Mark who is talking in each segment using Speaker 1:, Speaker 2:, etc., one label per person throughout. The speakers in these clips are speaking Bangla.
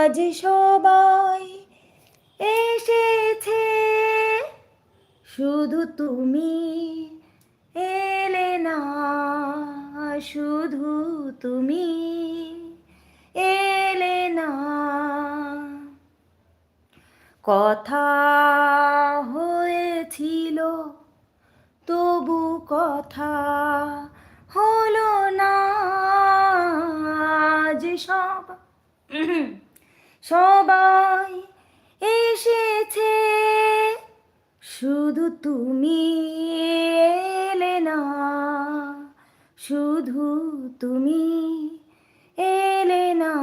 Speaker 1: আজ সবাই এসেছে, শুধু তুমি এলে না, শুধু তুমি এলে না। কথা হয়েছিল তবু কথা হলো না, যে সবাই এসেছে, শুধু তুমি এলে না, শুধু তুমি এলে না।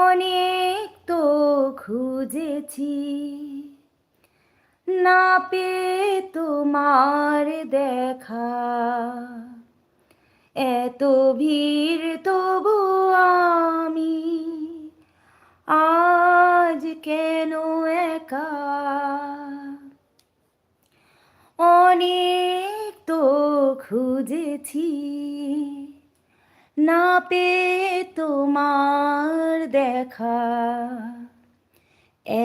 Speaker 1: অনেক তো খুঁজেছি, না পেয়ে তোমার দেখা, এত ভিড় তবু আমি আজ কেন একা। অনেক তো খুঁজেছি, না পেয়ে তোমার দেখা,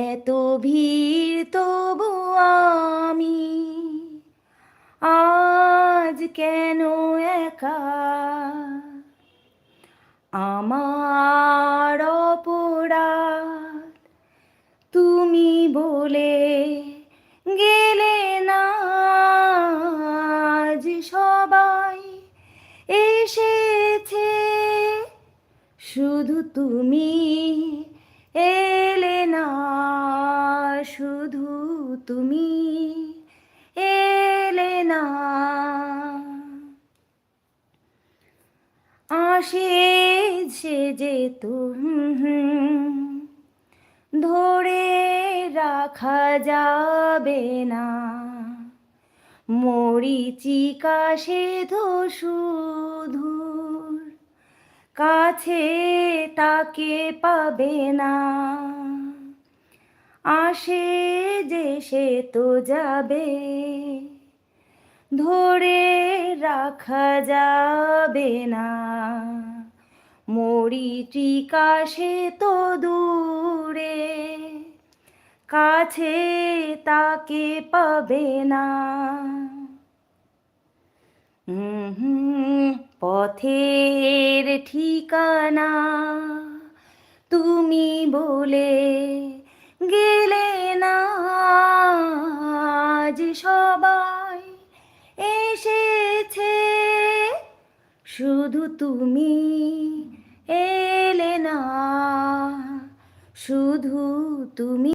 Speaker 1: এত ভিড় তবু আমি আজ কেন একা। আমার অপরাধ তুমি বলে গেলে না, আজ সবাই এসেছে, শুধু তুমি এলে না, শুধু তুমি এলে না। আসে সে যেত ধরে রাখা যাবে না, মরিচিকা সেধো সুধুর কাছে তাকে পাবে না। আসে যে সে তো যাবে, ধরে রাখা যাবে না, মরিচিকা সে তো দূরে, কাছে তাকে পাবে না। পথের ঠিকানা তুমি বলে গেলে না, আজ সবাই এসেছে, শুধু তুমি এলে না, শুধু তুমি।